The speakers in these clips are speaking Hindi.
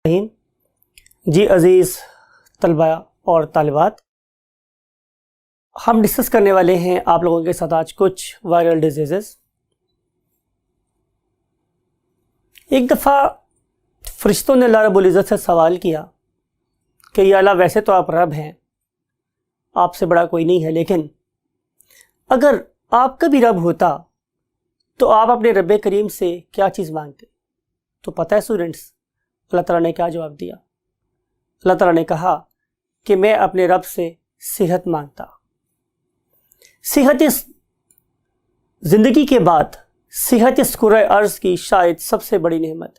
रहीम जी, अज़ीज़ तलबा और तालिबात, हम डिस्कस करने वाले हैं आप लोगों के साथ आज कुछ वायरल डिजीज़ेस। एक दफ़ा फरिश्तों ने अल्लाह रब्बुल इज़्ज़त से सवाल किया कि या अल्लाह, वैसे तो आप रब हैं, आपसे बड़ा कोई नहीं है, लेकिन अगर आपका भी रब होता तो आप अपने रब करीम से क्या चीज़ मांगते? तो पता है स्टूडेंट्स, अल्लाह ताला ने क्या जवाब दिया? अल्लाह ताला ने कहा कि मैं अपने रब से सेहत मांगता। सेहत इस ज़िंदगी के बाद, सेहत इस कुर्रे अर्ज़ की शायद सबसे बड़ी नेमत।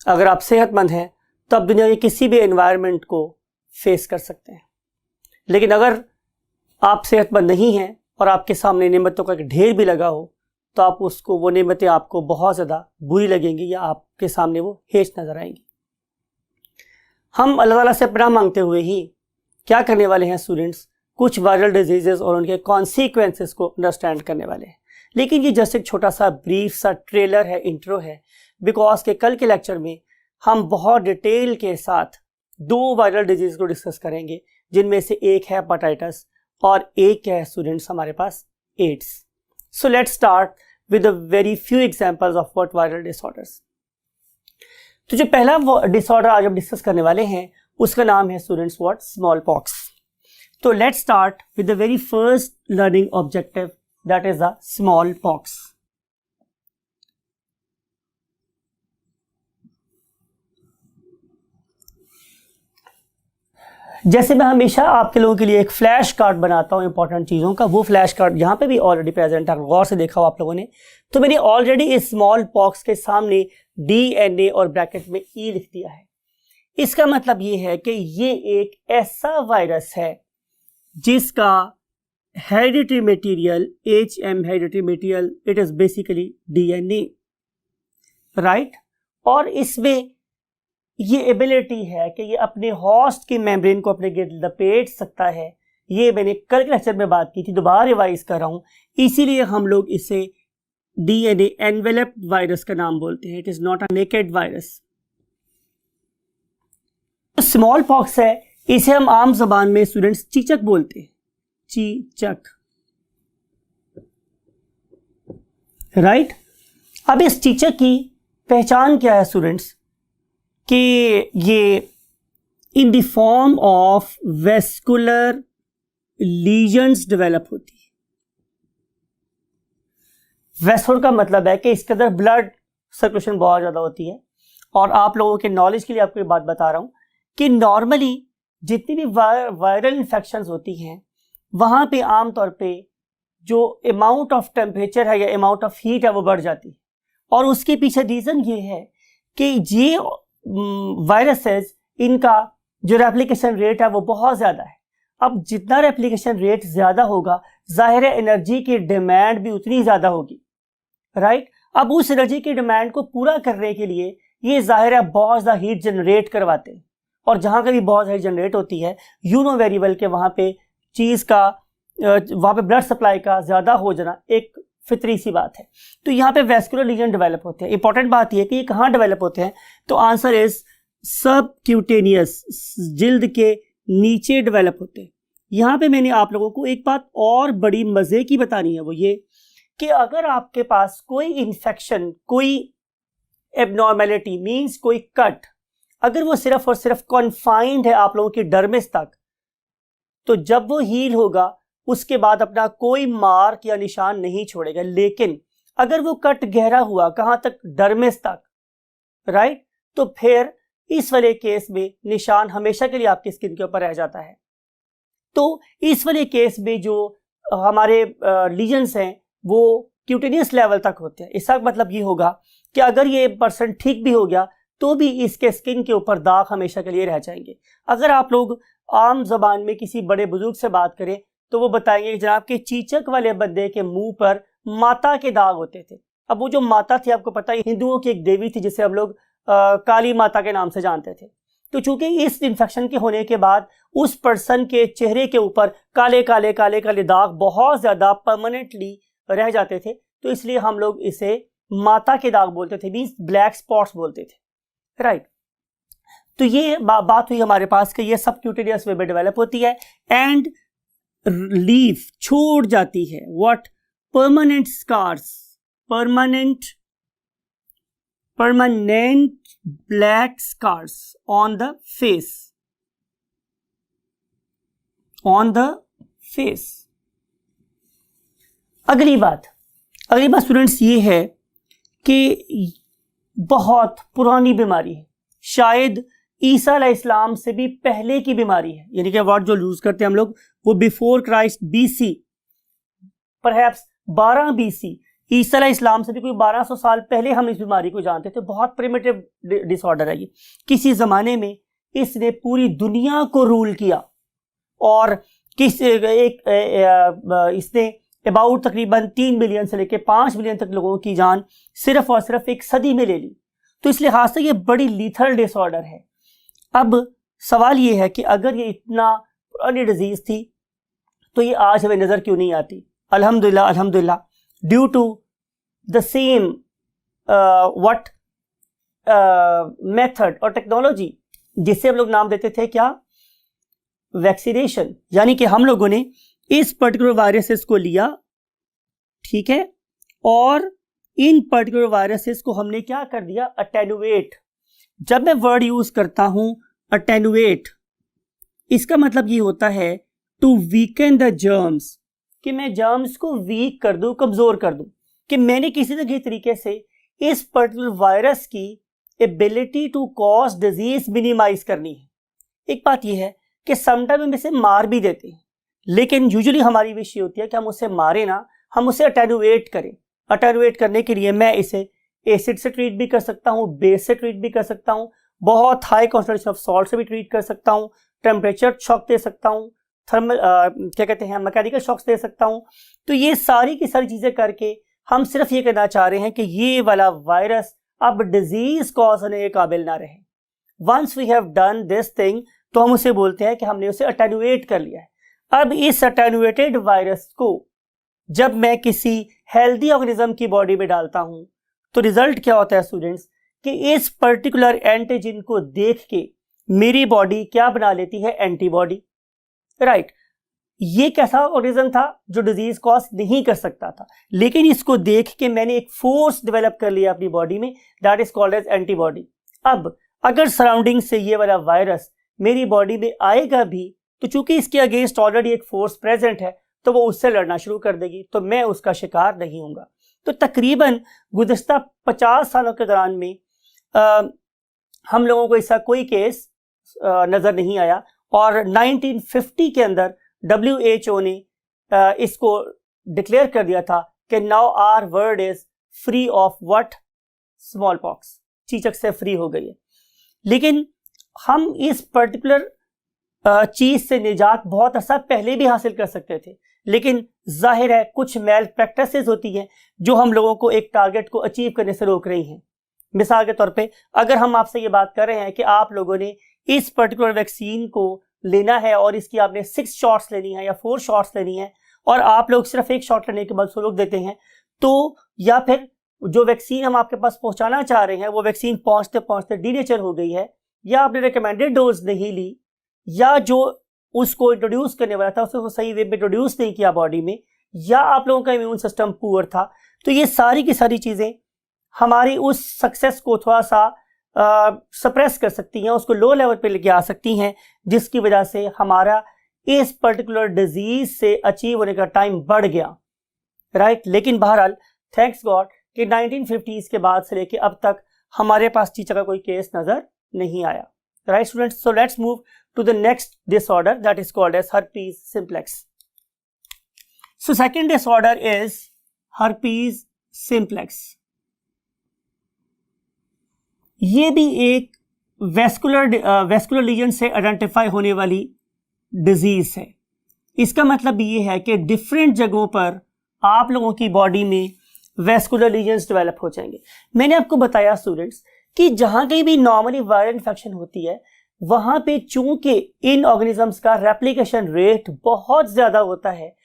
अगर आप सेहतमंद हैं तो आप दुनिया के किसी भी एनवायरनमेंट को फेस कर सकते हैं, लेकिन अगर आप सेहतमंद नहीं हैं और आपके सामने नेमतों का एक ढेर भी लगा हो तो आप उसको, वो नेमतें आपको बहुत ज़्यादा बुरी लगेंगी या आपके सामने वो हेच नज़र आएंगी। हम अल्लाह ताला से पनाह मांगते हुए ही क्या करने वाले हैं स्टूडेंट्स, कुछ वायरल डिजीज़ेस और उनके कॉन्सिक्वेंसेस को अंडरस्टैंड करने वाले हैं। लेकिन ये जस्ट एक छोटा सा ब्रीफ सा ट्रेलर है, इंट्रो है, बिकॉज के कल के लेक्चर में हम बहुत डिटेल के साथ दो वायरल डिजीज़ को डिस्कस करेंगे, जिनमें से एक है हेपेटाइटिस और एक है स्टूडेंट्स हमारे पास AIDS. So let's start with a very few examples of what viral disorders. तो जो पहला डिसऑर्डर आज हम डिस्कस करने वाले हैं उसका नाम है स्टूडेंट्स व्हाट, स्मॉल पॉक्स। तो let's start with the very first learning objective, that is the small pox. जैसे मैं हमेशा आपके लोगों के लिए एक फ्लैश कार्ड बनाता हूँ इंपॉर्टेंट चीज़ों का, वो फ्लैश कार्ड यहाँ पे भी ऑलरेडी प्रेजेंट है, गौर से देखा हो आप लोगों ने। तो मैंने ऑलरेडी इस स्मॉल पॉक्स के सामने DNA और ब्रैकेट में E लिख दिया है। इसका मतलब ये है कि ये एक ऐसा वायरस है जिसका hereditary material HM hereditary material, it is basically DNA, right. और इसमें ये एबिलिटी है कि ये अपने होस्ट की मेम्ब्रेन को अपने गिर्द लपेट सकता है। ये मैंने कल के लेक्चर में बात की थी, दोबारा रिवाइज कर रहा हूं, इसीलिए हम लोग इसे DNA एनवेलप्ड वायरस का नाम बोलते हैं। It is not a naked virus. Small pox है, इसे हम आम जबान में स्टूडेंट्स चीचक बोलते हैं, चीचक, राइट। अब इस चीचक की पहचान क्या है स्टूडेंट्स, कि ये in the form of vascular lesions develop होती है। वेस्कुलर का मतलब है कि इसके अंदर ब्लड सर्कुलेशन बहुत ज़्यादा होती है। और आप लोगों के नॉलेज के लिए आपको ये बात बता रहा हूँ कि नॉर्मली जितनी भी वायरल इन्फेक्शंस होती हैं वहाँ पे आमतौर पे जो अमाउंट ऑफ टेम्परेचर है या अमाउंट ऑफ हीट है वो बढ़ जाती है। और उसके पीछे रीज़न ये है कि ये वायरसेस, इनका जो रेप्लिकेशन रेट है वो बहुत ज़्यादा है। अब जितना रेप्लिकेशन रेट ज़्यादा होगा, ज़ाहिर है एनर्जी की डिमांड भी उतनी ज़्यादा होगी, राइट। अब उस एनर्जी की डिमांड को पूरा करने के लिए ये ज़ाहिर है बहुत ज़्यादा हीट जनरेट करवाते हैं। और जहाँ कभी बहुत हीट जनरेट होती है, यू नो वेरी वेल कि वहाँ पे चीज़ का, वहाँ पे ब्लड सप्लाई का ज़्यादा हो जाना एक फितरी सी बात है। तो यहाँ पे वेस्कुलर लीजन डेवलप होते हैं। इंपॉर्टेंट बात यह है कि ये कहाँ डेवलप होते हैं, तो आंसर इज सबक्यूटेनियस, जिल्द के नीचे डेवलप होते हैं। यहाँ पे मैंने आप लोगों को एक बात और बड़ी मजे की बतानी है, वो ये कि अगर आपके पास कोई इन्फेक्शन, कोई एबनॉर्मेलिटी मीन्स कोई कट, अगर वो सिर्फ और सिर्फ कॉन्फाइंड है आप लोगों की डर्मिस तक, तो जब वो हील होगा उसके बाद अपना कोई मार्क या निशान नहीं छोड़ेगा। लेकिन अगर वो कट गहरा हुआ, कहां तक, डर्मिस तक, राइट, तो फिर इस वाले केस में निशान हमेशा के लिए आपकी स्किन के ऊपर रह जाता है। तो इस वाले केस में जो हमारे लीजन्स हैं वो क्यूटेनियस लेवल तक होते हैं। इसका मतलब ये होगा कि अगर ये पर्सन ठीक भी हो गया तो भी इसके स्किन के ऊपर दाग हमेशा के लिए रह जाएंगे। अगर आप लोग आम जबान में किसी बड़े बुजुर्ग से बात करें तो वो बताएंगे जनाब के चीचक वाले बंदे के मुंह पर माता के दाग होते थे। अब वो जो माता थी, आपको पता है हिंदुओं की एक देवी थी जिसे हम लोग काली माता के नाम से जानते थे। तो चूंकि इस इन्फेक्शन के होने के बाद उस पर्सन के चेहरे के ऊपर काले काले काले काले दाग बहुत ज्यादा परमानेंटली रह जाते थे, तो इसलिए हम लोग इसे माता के दाग बोलते थे, मींस ब्लैक स्पॉट्स बोलते थे, राइट। तो ये बात हुई हमारे पास कि ये सबक्यूटेनियस वे में डेवलप होती है एंड लीफ छोड़ जाती है what permanent scars, permanent black scars on the face. अगली बात स्टूडेंट्स ये है कि बहुत पुरानी बीमारी है, शायद ईसा अलैहिस्सलाम से भी पहले की बीमारी है, यानी कि वर्ड जो यूज करते हैं हम लोग वो before Christ BC, perhaps 12 BC, ईसा अलैहिस्सलाम से भी कोई 1200 साल पहले हम इस बीमारी को जानते थे। बहुत प्रिमिटिव डिसऑर्डर है ये। किसी जमाने में इसने पूरी दुनिया को रूल किया और इसने अबाउट तकरीबन 3 बिलियन से लेकर 5 बिलियन तक लोगों की जान सिर्फ और सिर्फ एक सदी में ले ली। तो इस लिहाज से ये बड़ी लीथल डिसऑर्डर है। अब सवाल ये है कि अगर ये इतना पुरानी डिजीज थी तो ये आज हमें नजर क्यों नहीं आती? अल्हम्दुलिल्लाह due to the same what method और टेक्नोलॉजी जिसे हम लोग नाम देते थे क्या, वैक्सीनेशन। यानी कि हम लोगों ने इस पर्टिकुलर वायरसेस को लिया, ठीक है, और इन पर्टिकुलर वायरसेस को हमने क्या कर दिया, अटेनुएट। जब मैं वर्ड यूज करता हूं अटेनुएट, इसका मतलब ये होता है टू वीकन द जर्म्स, कि मैं जर्म्स को वीक कर दूं, कमजोर कर दूं, कि मैंने किसी न किसी तरीके से इस पर्टिकुलर वायरस की ability to cause disease minimize करनी है। एक बात यह है कि समटाइम हम इसे मार भी देते हैं, लेकिन यूजुअली हमारी विश ये होती है कि हम उसे मारे ना, हम उसे अटेनुएट करें। अटेनुएट करने के लिए मैं इसे एसिड से ट्रीट भी कर सकता हूँ, बेस से ट्रीट भी कर सकता हूँ, बहुत हाई कॉन्सेंट्रेशन ऑफ सॉल्ट से भी ट्रीट कर सकता हूँ, टेम्परेचर शॉक दे सकता हूँ, थर्मल क्या कहते हैं मैकेनिकल शॉक्स दे सकता हूँ। तो ये सारी की सारी चीजें करके हम सिर्फ ये कहना चाह रहे हैं कि ये वाला वायरस अब डिजीज कॉज होने के काबिल ना रहे। Once we have done this thing तो हम उसे बोलते हैं कि हमने उसे अटेनुएट कर लिया है। अब इस अटेनुएटेड वायरस को जब मैं किसी हेल्दी ऑर्गेनिज्म की बॉडी में डालता हूं तो रिजल्ट क्या होता है स्टूडेंट्स, कि इस पर्टिकुलर एंटीजन को देख के मेरी बॉडी क्या बना लेती है, एंटीबॉडी। राइट, ये कैसा ऑर्गेनिज्म था जो डिजीज कॉज नहीं कर सकता था, लेकिन इसको देख के मैंने एक फोर्स डेवलप कर लिया अपनी बॉडी में, that is called as antibody. अब अगर सराउंडिंग से ये वाला वायरस मेरी बॉडी में आएगा भी तो चूंकि इसके अगेंस्ट ऑलरेडी एक फोर्स प्रेजेंट है तो वो उससे लड़ना शुरू कर देगी, तो मैं उसका शिकार नहीं होऊंगा। तो तकरीबन गुज़िश्ता 50 सालों के दौरान में हम लोगों को ऐसा कोई केस नजर नहीं आया, और 1950 के अंदर WHO ने इसको डिक्लेयर कर दिया था कि now our world is free of what, smallpox, चीचक से फ्री हो गई है। लेकिन हम इस पर्टिकुलर चीज से निजात बहुत अर्सा पहले भी हासिल कर सकते थे, लेकिन जाहिर है कुछ मेल प्रैक्टिसेस होती हैं जो हम लोगों को एक टारगेट को अचीव करने से रोक रही हैं। मिसाल के तौर पे अगर हम आपसे ये बात कर रहे हैं कि आप लोगों ने इस पर्टिकुलर वैक्सीन को लेना है और इसकी आपने 6 शॉट्स लेनी है या 4 शॉट्स लेनी है, और आप लोग सिर्फ एक शॉट लेने के बाद रोक देते हैं, तो या फिर जो वैक्सीन हम आपके पास पहुंचाना चाह रहे हैं वो वैक्सीन पहुंचते पहुंचते डीनेचर हो गई है, या आपने रिकमेंडेड डोज नहीं ली, या जो उसको इंट्रोड्यूस करने वाला था उसको सही वे में इंट्रोड्यूस नहीं किया बॉडी में, या आप लोगों का इम्यून सिस्टम पुअर था। तो ये सारी की सारी चीज़ें हमारी उस सक्सेस को थोड़ा सा सप्रेस कर सकती हैं, उसको लो लेवल पे लेके आ सकती हैं, जिसकी वजह से हमारा इस पर्टिकुलर डिजीज से अचीव होने का टाइम बढ़ गया। राइट, लेकिन बहरहाल थैंक्स गॉड कि 1950s के बाद से लेके अब तक हमारे पास चीचा का कोई केस नजर नहीं आया। Right students, so let's move to the next disorder that is called as herpes simplex. So second disorder is herpes simplex. ये भी एक वेस्कुलर लीजन से आइडेंटिफाई होने वाली डिजीज है। इसका मतलब ये है कि डिफरेंट जगहों पर आप लोगों की बॉडी में वेस्कुलर लीजन्स डेवलप हो जाएंगे। मैंने आपको बताया स्टूडेंट्स कि जहां कहीं भी नॉर्मली वायरल इन्फेक्शन होती है वहां पे चूंकि इन ऑर्गेनिजम्स का रेप्लिकेशन रेट बहुत ज्यादा होता है,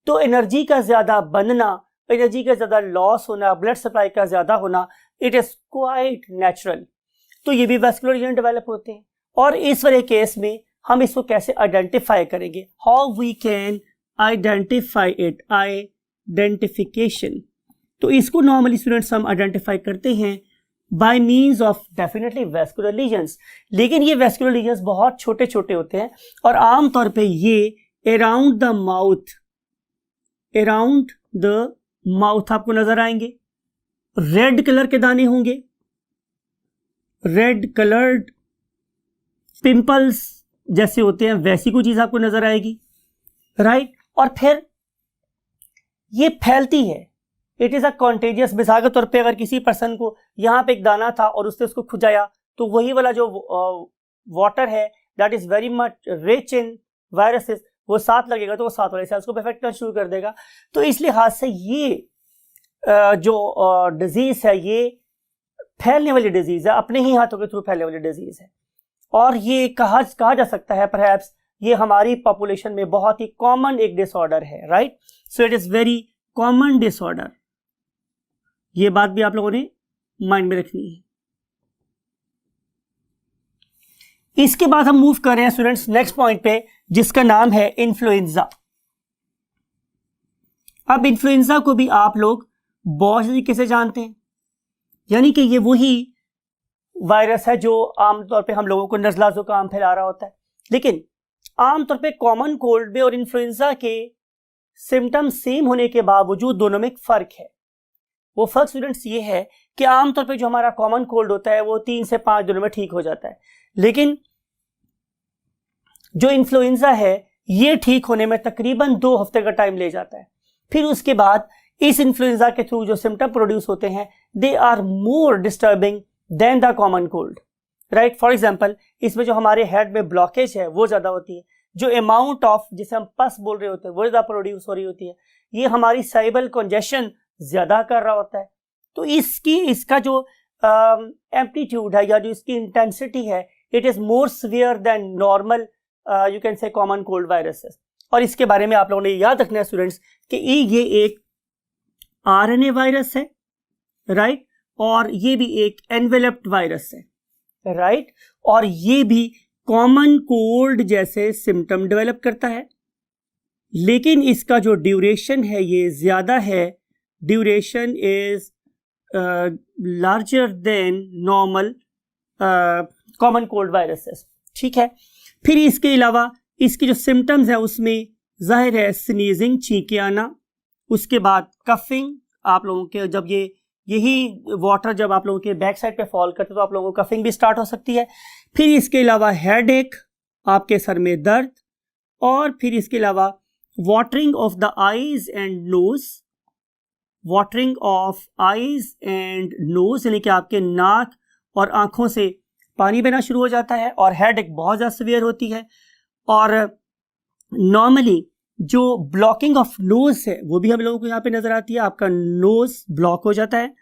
तो एनर्जी का ज्यादा बनना, एनर्जी का ज्यादा लॉस होना, ब्लड सप्लाई का ज्यादा होना, इट इज क्वाइट नेचुरल। तो ये भी वेस्कुलर लीजन डेवलप होते हैं, और इस वाले केस में हम इसको कैसे आइडेंटिफाई करेंगे, how we can identify it, identification. तो इसको नॉर्मली स्टूडेंट्स हम आइडेंटिफाई करते हैं by means of definitely vascular lesions, लेकिन ये वेस्कुलर लीजन्स बहुत छोटे छोटे होते हैं और आमतौर पे ये अराउंड द माउथ आपको नजर आएंगे। रेड कलर के दाने होंगे, रेड कलर्ड पिंपल्स जैसे होते हैं वैसी कोई चीज आपको नजर आएगी, राइट। और फिर ये फैलती है, इट इज अ कॉन्टेजियस। मिसाल के तौर पे अगर किसी पर्सन को यहाँ पे एक दाना था और उसने उसको खुजाया तो वही वाला जो वाटर है that is very much rich in viruses, वो साथ लगेगा तो वो साथ वाले सेल्स को अफेक्ट करना शुरू कर देगा। तो इस लिहाज से ये जो डिजीज है ये फैलने वाली डिजीज है, अपने ही हाथों के थ्रू फैलने वाली डिजीज है। और ये कहा जा सकता है परहैप्स ये हमारी पॉपुलेशन में बहुत ही कॉमन एक डिसऑर्डर है, right. So it is very common disorder, ये बात भी आप लोगों ने माइंड में रखनी है। इसके बाद हम मूव कर रहे हैं स्टूडेंट्स नेक्स्ट पॉइंट पे, जिसका नाम है इन्फ्लुएंजा। अब इन्फ्लुएंजा को भी आप लोग बहुत तरीके से जानते हैं, यानी कि ये वही वायरस है जो आमतौर पे हम लोगों को नज़ला जुकाम फैला रहा होता है। लेकिन आमतौर पे कॉमन कोल्ड में और इन्फ्लुएंजा के सिम्टम्स सेम होने के बावजूद दोनों में एक फर्क है। वो फर्क स्टूडेंट्स ये है कि आमतौर पे जो हमारा कॉमन कोल्ड होता है वो 3 से 5 दिनों में ठीक हो जाता है, लेकिन जो इन्फ्लुएंजा है ये ठीक होने में तकरीबन 2 हफ्ते का टाइम ले जाता है। फिर उसके बाद इस इन्फ्लुएंजा के थ्रू जो सिम्टम प्रोड्यूस होते हैं they are more disturbing than the common cold, right. For example इसमें जो हमारे हेड में ब्लॉकेज है वो ज्यादा होती है, जो अमाउंट ऑफ जिसे हम पस बोल रहे होते हैं वो ज्यादा प्रोड्यूस हो रही होती है, ये हमारी सेरिब्रल कंजेशन ज्यादा कर रहा होता है। तो इसका जो एम्पलीट्यूड है या जो इसकी इंटेंसिटी है it is more severe than normal you can say common cold viruses. और इसके बारे में आप लोगों ने याद रखना है स्टूडेंट्स कि ये एक आरएनए वायरस है, राइट, और ये भी एक एनवेलप्ड वायरस है, राइट, और ये भी कॉमन कोल्ड जैसे सिम्टम डेवलप करता है, लेकिन इसका जो ड्यूरेशन है ये ज्यादा है, duration is larger than normal common cold viruses, ठीक है। फिर इसके अलावा इसके जो सिम्टम्स है उसमें जाहिर है स्नीजिंग, छींके आना, उसके बाद कफिंग, आप लोगों के जब यही वाटर जब आप लोगों के बैक साइड पे फॉल करते तो आप लोगों को कफिंग भी स्टार्ट हो सकती है। फिर इसके अलावा हेडेक, आपके सर में दर्द, और फिर इसके अलावा watering of the eyes and nose, watering of eyes and nose यानी कि आपके नाक और आंखों से पानी बहना शुरू हो जाता है और हेडेक बहुत ज़्यादा सीवियर होती है। और नॉर्मली जो ब्लॉकिंग ऑफ नोज है वो भी हम लोगों को यहाँ पे नजर आती है, आपका नोज ब्लॉक हो जाता है,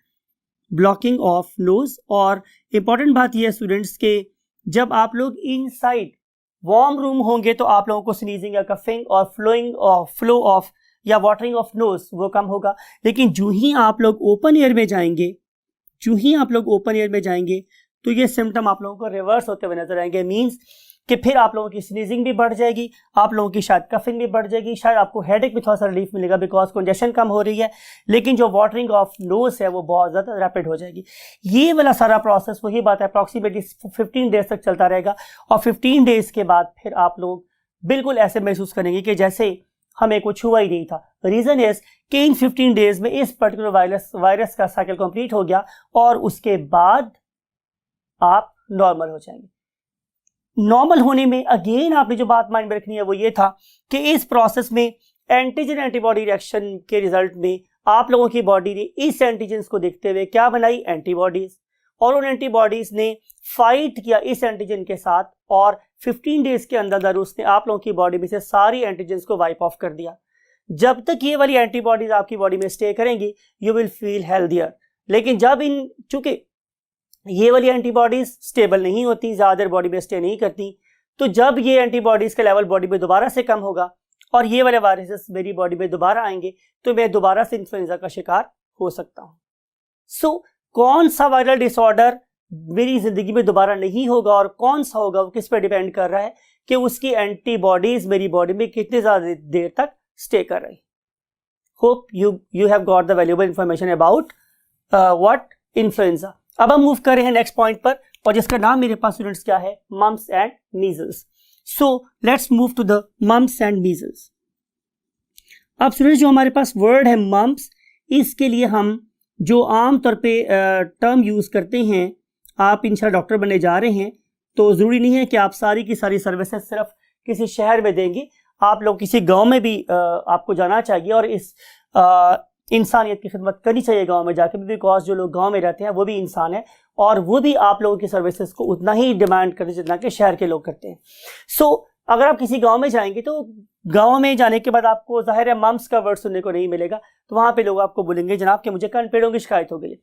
ब्लॉकिंग ऑफ नोज। और इंपॉर्टेंट बात यह है स्टूडेंट्स के जब आप लोग इनसाइड वार्म रूम होंगे तो आप लोगों को स्नीजिंग या कफिंग और फ्लो ऑफ या वाटरिंग ऑफ नोज वो कम होगा। लेकिन जो ही आप लोग ओपन एयर में जाएंगे तो ये सिम्टम आप लोगों को रिवर्स होते हुए नजर आएंगे, मींस कि फिर आप लोगों की स्नीजिंग भी बढ़ जाएगी, आप लोगों की शायद कफिंग भी बढ़ जाएगी, शायद आपको हेडेक भी थोड़ा सा रिलीफ मिलेगा बिकॉज कंजेशन कम हो रही है, लेकिन जो वाटरिंग ऑफ नोज है वो बहुत ज़्यादा रैपिड हो जाएगी। ये वाला सारा प्रोसेस वही बात है अप्रॉक्सीमेटली 15 डेज तक चलता रहेगा और 15 डेज के बाद फिर आप लोग बिल्कुल ऐसे महसूस करेंगे कि जैसे हमें कुछ हुआ ही नहीं था। रीज़न इज कि इन 15 डेज में इस पर्टिकुलर वायरस का साइकिल कंप्लीट हो गया और उसके बाद आप नॉर्मल हो जाएंगे। नॉर्मल होने में अगेन आपने जो बात माइंड में रखनी है वो ये था कि इस प्रोसेस में एंटीजन एंटीबॉडी रिएक्शन के रिजल्ट में आप लोगों की बॉडी ने इस एंटीजन्स को देखते हुए क्या बनाई, एंटीबॉडीज, और उन एंटीबॉडीज ने फाइट किया इस एंटीजन के साथ और 15 डेज के अंदर उसने आप लोगों की बॉडी में से सारी एंटीजन्स को वाइप ऑफ कर दिया। जब तक ये वाली एंटीबॉडीज आपकी बॉडी में स्टे करेंगी यू विल फील हेल्दियर, लेकिन जब चूंकि ये वाली एंटीबॉडीज स्टेबल नहीं होती, ज्यादा देर बॉडी में स्टे नहीं करती, तो जब ये एंटीबॉडीज का लेवल बॉडी में दोबारा से कम होगा और ये वाले वायरसेस मेरी बॉडी में दोबारा आएंगे तो मैं दोबारा से इन्फ्लुएंजा का शिकार हो सकता हूं। सो कौन सा वायरल डिसऑर्डर मेरी ज़िंदगी में दोबारा नहीं होगा, और कौन सा होगा वो किस पर डिपेंड कर रहा है कि उसकी एंटीबॉडीज मेरी बॉडी में कितने ज़्यादा देर तक स्टे कर रही। Hope you have got the valuable information about what influenza. अब हम मूव कर रहे हैं नेक्स्ट पॉइंट पर, और जिसका नाम मेरे पास स्टूडेंट्स क्या है, mumps and measles. So let's move to the mumps and measles. अब स्टूडेंट्स जो हमारे पास वर्ड है मम्प्स, इसके लिए हम जो आम तौर पे टर्म यूज़ करते हैं, आप इंशाल्लाह डॉक्टर बनने जा रहे हैं तो ज़रूरी नहीं है कि आप सारी की सारी सर्विसेज सिर्फ किसी शहर में देंगे, आप लोग किसी गांव में भी आपको जाना चाहिए और इस इंसानियत की खिदमत करनी चाहिए गांव में जाकर भी, बिकॉज जो लोग गांव में रहते हैं वो भी इंसान है और वो भी आप लोगों की सर्विसेज को उतना ही डिमांड करते हैं जितना कि शहर के लोग करते हैं। सो अगर आप किसी गांव में जाएंगे तो गांव में जाने के बाद आपको जाहिर है मम्प्स का वर्ड सुनने को नहीं मिलेगा, तो वहां पे लोग आपको बोलेंगे जनाब कि मुझे कानपेड़ों की शिकायत हो गई।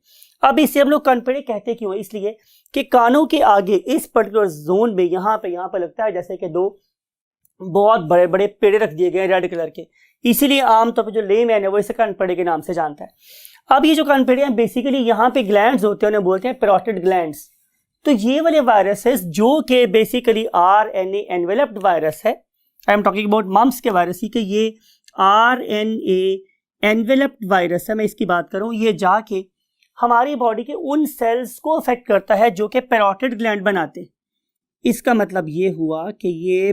अब इसे हम लोग कानपेड़े कहते क्यों है, इसलिए कि कानों के आगे इस पर्टिकुलर जोन में यहाँ पे लगता है जैसे कि दो बहुत बड़े बड़े पेड़े रख दिए गए रेड कलर के, इसीलिए आमतौर पर जो लेमैन है वो इसे कानपेड़े के नाम से जानता है। अब ये जो कानपेड़े हैं बेसिकली यहाँ पे ग्लैंड्स होते हैं, उन्हें बोलते हैं पैरोटिड ग्लैंड्स। तो ये वाले वायरसेस जो कि बेसिकली RNA एनवेलप्ड वायरस है, I am talking about mumps के वायरस ही, कि ये RNA एनवेलप्ड वायरस है, मैं इसकी बात करूँ, ये जाके हमारी बॉडी के उन सेल्स को अफेक्ट करता है जो कि पैरोटिड ग्लैंड बनाते हैं। इसका मतलब ये हुआ कि ये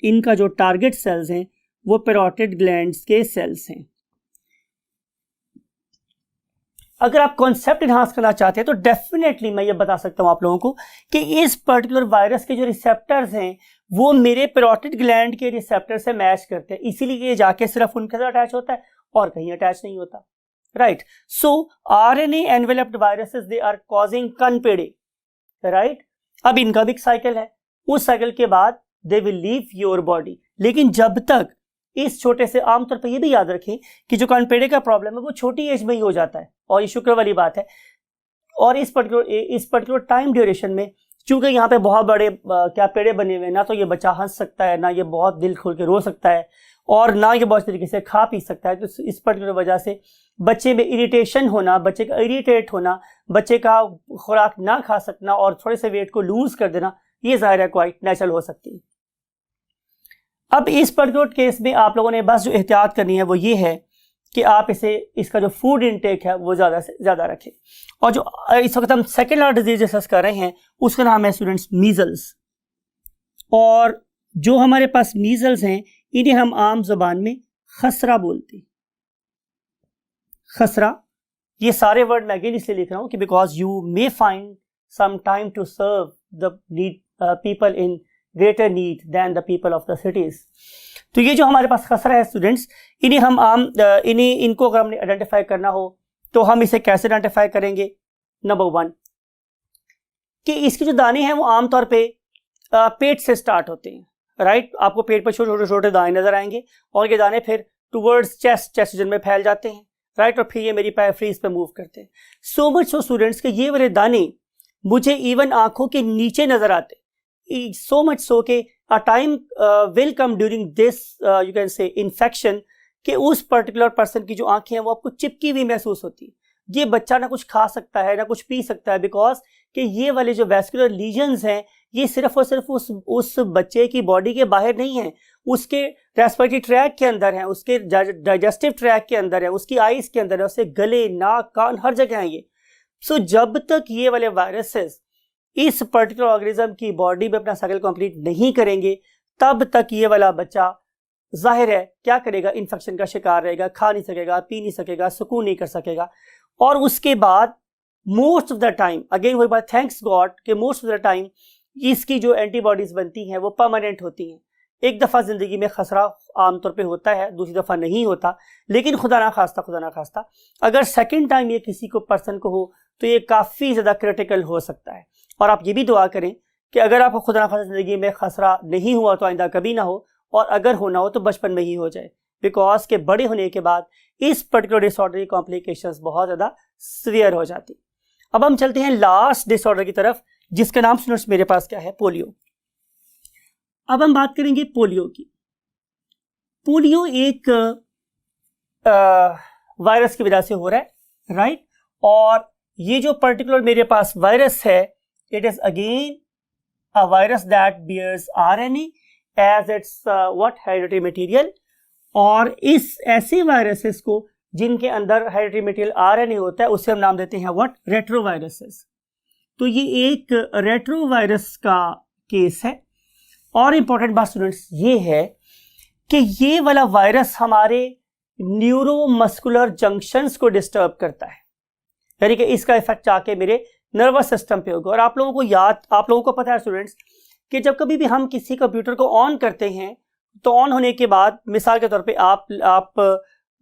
इनका जो टारगेट सेल्स हैं वो पैरोटिड ग्लैंड्स के सेल्स हैं। अगर आप कॉन्सेप्ट इनहांस करना चाहते हैं तो डेफिनेटली मैं ये बता सकता हूं आप लोगों को कि इस पर्टिकुलर वायरस के जो रिसेप्टर्स हैं वो मेरे पैरोटिड ग्लैंड के रिसेप्टर से मैच करते हैं, इसीलिए ये जाके सिर्फ उनके साथ अटैच होता है और कहीं अटैच नहीं होता, right. So RNA enveloped viruses they are causing कानपेड़े, राइट। अब इनका भी एक साइकिल है, उस साइकिल के बाद they will leave your body, लेकिन जब तक इस छोटे से, आमतौर पर ये भी याद रखें कि जो कानपेड़े का प्रॉब्लम है वो छोटी एज में ही हो जाता है और ये शुक्र वाली बात है। और इस पर्टिकुलर टाइम ड्यूरेशन में चूंकि यहाँ पे बहुत बड़े क्या पेड़े बने हुए हैं, ना तो ये बच्चा हंस सकता है, ना ये बहुत दिल खोल के रो सकता है, और ना ये बहुत तरीके से खा पी सकता है। तो इस पर्टिकुलर वजह से बच्चे में इरिटेशन होना, बच्चे का इरिटेट होना, बच्चे का खुराक ना खा सकना और थोड़े से वेट को लूज कर देना, ये ज़ाहिर है क्वाइट नेचुरल हो सकती है। अब इस पर्टिकुलर केस में आप लोगों ने बस जो एहतियात करनी है वो ये है कि आप इसका जो फूड इनटेक है वो ज़्यादा से ज़्यादा रखें। और जो इस वक्त हम सेकेंड ऑर्डर डिजीज डिस्कस कर रहे हैं उसका नाम है स्टूडेंट्स मीजल्स। और जो हमारे पास मीजल्स हैं इन्हें हम आम जुबान में खसरा बोलते हैं। खसरा, ये सारे वर्ड मैं अगेन इसलिए लिख रहा हूँ कि because you may find some time to serve the need people in greater need than the people of the cities. तो ये जो हमारे पास खसरा है स्टूडेंट्स, इन्हें हम इनको अगर हमने आइडेंटिफाई करना हो तो हम इसे कैसे आइडेंटिफाई करेंगे। नंबर 1 कि इसके जो दाने हैं वो आमतौर पे पेट से स्टार्ट होते हैं, राइट। आपको पेट पर छोटे छोटे छोटे दाने नजर आएंगे और ये दाने फिर टुवर्ड्स चेस्ट रीजन में फैल जाते हैं, राइट, और फिर ये मेरी पैराफ्रीज पे मूव करते हैं। सो मच सो स्टूडेंट्स के ये वाले दाने मुझे इवन आंखों के नीचे नजर आते, सो मच सो के a time will come during this you can से इन्फेक्शन कि उस पर्टिकुलर पर्सन की जो आंखें हैं वो आपको चिपकी हुई महसूस होती है। ये बच्चा ना कुछ खा सकता है ना कुछ पी सकता है, बिकॉज कि ये वाले जो वैस्कुलर लीजन्स हैं ये सिर्फ और सिर्फ उस बच्चे की बॉडी के बाहर नहीं है, उसके रेस्पिरेटरी ट्रैक के अंदर है, उसके डाइजेस्टिव ट्रैक के अंदर है, उसकी आईज के अंदर है, उसके गले, नाक, कान, हर जगह है ये। सो जब तक ये वाले वायरसेस इस पर्टिकुलर ऑर्गेनिज्म की बॉडी में अपना साइकिल कंप्लीट नहीं करेंगे तब तक ये वाला बच्चा जाहिर है क्या करेगा, इन्फेक्शन का शिकार रहेगा, खा नहीं सकेगा, पी नहीं सकेगा, सुकून नहीं कर सकेगा। और उसके बाद most of the time, again वही बात, थैंक्स गॉड कि मोस्ट ऑफ द टाइम इसकी जो एंटीबॉडीज बनती हैं वो परमानेंट होती हैं। एक दफ़ा ज़िंदगी में खसरा आमतौर पे होता है, दूसरी दफ़ा नहीं होता, लेकिन खुदा ना खास्ता अगर सेकंड टाइम ये किसी को पर्सन को हो तो ये काफ़ी ज़्यादा क्रिटिकल हो सकता है। और आप ये भी दुआ करें कि अगर आपको खुदा ना खास्ता ज़िंदगी में खसरा नहीं हुआ तो आइंदा कभी ना हो, और अगर होना हो तो बचपन में ही हो जाए, बिकॉज के बड़े होने के बाद इस पर्टिकुलर डिसऑर्डर की कॉम्प्लिकेशंस बहुत ज़्यादा सीवियर हो जाती। अब हम चलते हैं लास्ट डिसऑर्डर की तरफ जिसका नाम स्टूडेंट्स मेरे पास क्या है, पोलियो। अब हम बात करेंगे पोलियो की। पोलियो एक वायरस की वजह से हो रहा है, राइट। और ये जो पर्टिकुलर मेरे पास वायरस है It is again a virus that bears RNA as its what hereditary material. और इस ऐसे वायरसेस को जिनके अंदर हेरिडिटरी मटेरियल RNA होता है उसे हम नाम देते हैं व्हाट, रेट्रोवायरसेस। तो ये एक रेट्रोवायरस का केस है। और इंपॉर्टेंट बात स्टूडेंट्स ये है कि ये वाला वायरस हमारे न्यूरोमस्कुलर जंक्शंस को डिस्टर्ब करता है, यानी कि इसका इफेक्ट जाके मेरे नर्वस सिस्टम पे होगा। और आप लोगों को पता है स्टूडेंट्स कि जब कभी भी हम किसी कंप्यूटर को ऑन करते हैं तो ऑन होने के बाद मिसाल के तौर पे आप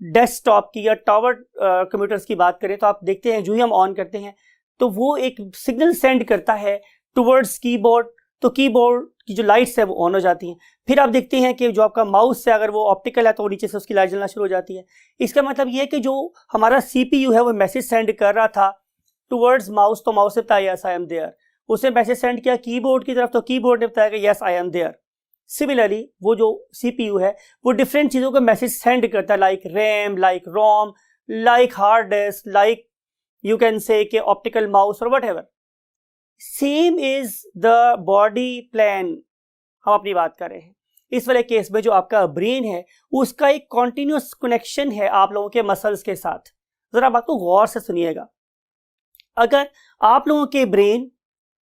डेस्कटॉप की या टावर कंप्यूटर्स की बात करें तो आप देखते हैं जो ही हम ऑन करते हैं तो वो एक सिग्नल सेंड करता है टुवर्ड्स कीबोर्ड, तो कीबोर्ड की जो लाइट्स है वो ऑन हो जाती हैं। फिर आप देखते हैं कि जो आपका माउस है अगर वो ऑप्टिकल है तो नीचे से उसकी लाइट जलना शुरू हो जाती है। इसका मतलब ये है कि जो हमारा CPU है वो मैसेज सेंड कर रहा था टुवर्ड्स माउस, तो माउस ने बताया यस आई एम देयर। उसने मैसेज सेंड किया कीबोर्ड की तरफ तो कीबोर्ड ने बताया कि yes I am there. Similarly वो जो CPU है वो डिफरेंट चीज़ों का मैसेज सेंड करता है, like RAM, like ROM, like hard disk, like you can say कि ऑप्टिकल माउस और whatever. Same is the body plan. हम अपनी बात कर रहे हैं इस वाले केस में जो आपका ब्रेन है उसका एक कॉन्टिन्यूस कनेक्शन है आप लोगों के मसल्स के साथ। जरा बात को गौर से सुनिएगा। अगर आप लोगों के ब्रेन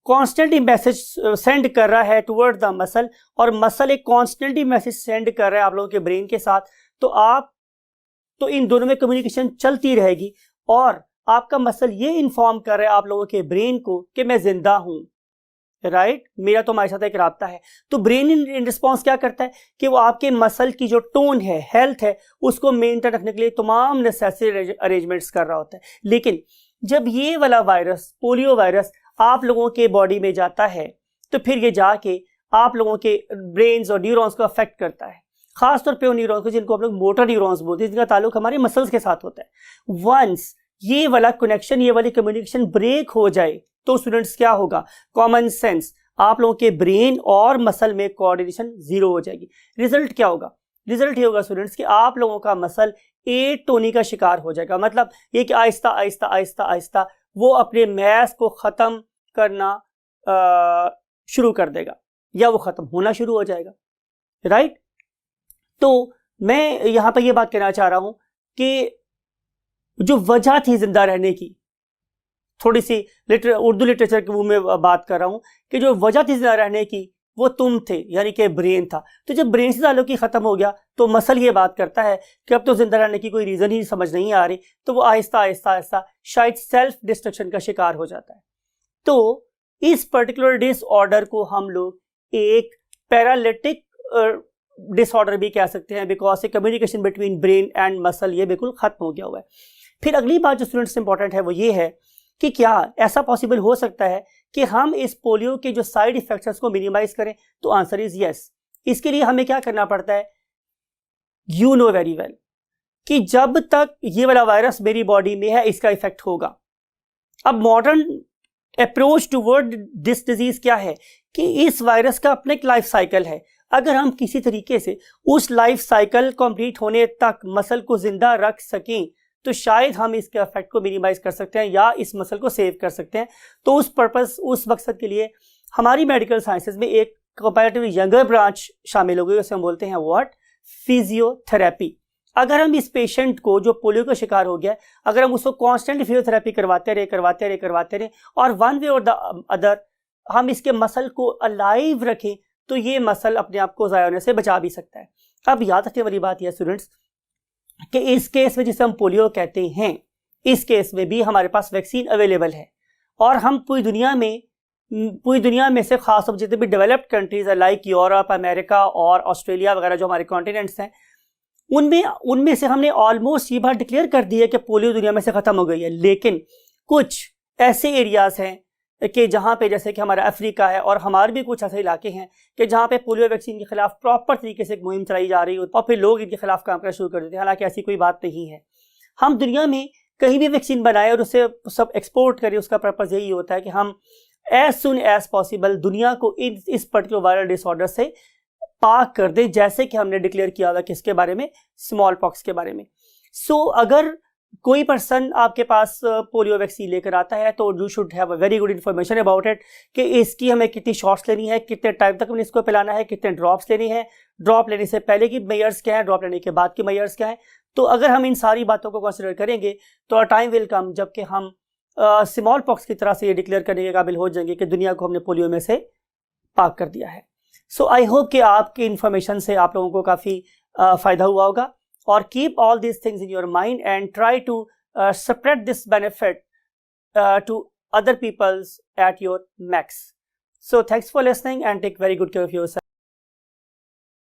कॉन्स्टेंटली मैसेज सेंड कर रहा है टुवर्ड द मसल और मसल एक कॉन्स्टेंटली मैसेज सेंड कर रहा है आप लोगों के ब्रेन के साथ, तो इन दोनों में कम्युनिकेशन चलती रहेगी और आपका मसल ये इन्फॉर्म कर रहा है आप लोगों के ब्रेन को कि मैं जिंदा हूं, राइट, मेरा तुम्हारे साथ एक राब्ता है। तो ब्रेन इन रिस्पॉन्स क्या करता है कि वो आपके मसल की जो टोन है, हेल्थ है, उसको मेंटेन रखने के लिए तमाम नेसेसरी अरेंजमेंट्स कर रहा होता है। लेकिन जब ये वाला वायरस, पोलियो वायरस आप लोगों के बॉडी में जाता है तो फिर ये जाके आप लोगों के ब्रेन्स और न्यूरॉन्स को अफेक्ट करता है, खासतौर पे उन न्यूरॉन्स को जिनको आप लोग मोटर न्यूरॉन्स बोलते हैं, जिनका ताल्लुक हमारे मसल्स के साथ होता है। वंस ये वाला कनेक्शन, ये वाली कम्युनिकेशन ब्रेक हो जाए तो स्टूडेंट्स क्या होगा, कॉमन सेंस, आप लोगों के ब्रेन और मसल में कोऑर्डिनेशन जीरो हो जाएगी। रिजल्ट क्या होगा? रिजल्ट ये होगा स्टूडेंट्स कि आप लोगों का मसल एटोनी का शिकार हो जाएगा। मतलब ये कि आहिस्ता आहिस्ता आहिस्ता आहिस्ता वो अपने मैस को ख़त्म करना शुरू कर देगा या वो ख़त्म होना शुरू हो जाएगा, राइट। तो मैं यहाँ पर ये बात कहना चाह रहा हूँ कि जो वजह थी जिंदा रहने की, थोड़ी सी उर्दू लिटरेचर के वो में बात कर रहा हूँ कि जो वजह थी जिंदा रहने की वो तुम थे, यानी कि ब्रेन था। तो जब ब्रेन से ताल्लुक ही ख़त्म हो गया तो मसल ये बात करता है कि अब तो जिंदा रहने की कोई रीज़न ही समझ नहीं आ रही, तो वो आहिस्ता आहिस्ता आहिस्ता शायद सेल्फ डिस्ट्रक्शन का शिकार हो जाता है। तो इस पर्टिकुलर डिसऑर्डर को हम लोग एक पैरालिटिक डिसऑर्डर भी कह सकते हैं, because A communication between brain and muscle ये बिल्कुल ख़त्म हो गया हुआ है। फिर अगली बात जो स्टूडेंट्स इंपॉर्टेंट है वो ये है कि क्या ऐसा पॉसिबल हो सकता है कि हम इस पोलियो के जो साइड इफेक्ट्स हैं उसको मिनिमाइज करें? तो आंसर इज यस। इसके लिए हमें क्या करना पड़ता है? यू नो वेरी वेल कि जब तक ये वाला वायरस मेरी बॉडी में है इसका इफेक्ट होगा। अब modern approach toward this disease क्या है कि इस वायरस का अपना एक लाइफ साइकिल है। अगर हम किसी तरीके से उस लाइफ साइकिल कंप्लीट होने तक मसल को जिंदा रख सकें तो शायद हम इसके इफेक्ट को मिनिमाइज कर सकते हैं या इस मसल को सेव कर सकते हैं। तो उस पर्पस, उस मकसद के लिए हमारी मेडिकल साइंसेज में एक कंपैरेटिवली यंगर ब्रांच शामिल हो गई, उसे हम बोलते हैं व्हाट, फिजियोथेरेपी। अगर हम इस पेशेंट को जो पोलियो का शिकार हो गया, अगर हम उसको कॉन्स्टेंट फिजियोथेरेपी करवाते रहे और वन वे और द अदर हम इसके मसल को अलाइव रखें तो ये मसल अपने आप को ज़ाया होने से बचा भी सकता है। अब याद रखने वाली बात यह स्टूडेंट्स कि इस केस में जिसे हम पोलियो कहते हैं, इस केस में भी हमारे पास वैक्सीन अवेलेबल है और हम पूरी दुनिया में से खासतौर पर जितने भी डेवलप्ड कंट्रीज है लाइक यूरोप, अमेरिका और ऑस्ट्रेलिया वगैरह जो हमारे कॉन्टिनेंट्स हैं, उनमें से हमने ऑलमोस्ट ये बात डिक्लेयर कर दी है कि पोलियो दुनिया में से ख़त्म हो गई है। लेकिन कुछ ऐसे एरियाज़ हैं कि जहाँ पे, जैसे कि हमारा अफ्रीका है और हमारे भी कुछ ऐसे इलाके हैं कि जहाँ पे पोलियो वैक्सीन के खिलाफ प्रॉपर तरीके से एक मुहिम चलाई जा रही हो और फिर लोग इनके खिलाफ काम करना शुरू कर देते हैं। हालांकि ऐसी कोई बात नहीं है। हम दुनिया में कहीं भी वैक्सीन बनाए और उसे सब एक्सपोर्ट करें, उसका पर्पज़ यही होता है कि हम एज सुन एज पॉसिबल दुनिया को इस पर्टिकुलर वायरल डिसऑर्डर से पाक कर दें, जैसे कि हमने डिक्लेयर किया हुआ किसके बारे में, स्मॉल पॉक्स के बारे में। सो अगर कोई पर्सन आपके पास पोलियो वैक्सीन लेकर आता है तो you should have a very good information about it कि इसकी हमें कितनी शॉट्स लेनी है, कितने टाइम तक हमें इसको पिलाना है, कितने ड्रॉप्स लेनी है, ड्रॉप लेने से पहले की मेजर्स क्या है, ड्रॉप लेने के बाद की मेजर्स क्या है। तो अगर हम इन सारी बातों को कंसिडर करेंगे तो अ टाइम विल कम जबकि हम स्मॉल पॉक्स की तरह से ये डिक्लेयर करने के काबिल हो जाएंगे कि दुनिया को हमने पोलियो में से पाक कर दिया है। सो आई होप कि आपकी इन्फॉर्मेशन से आप लोगों को काफ़ी फ़ायदा हुआ होगा। और keep all these things in your mind and try to spread this benefit to other peoples at your max. So thanks for listening and take very good care of yourself.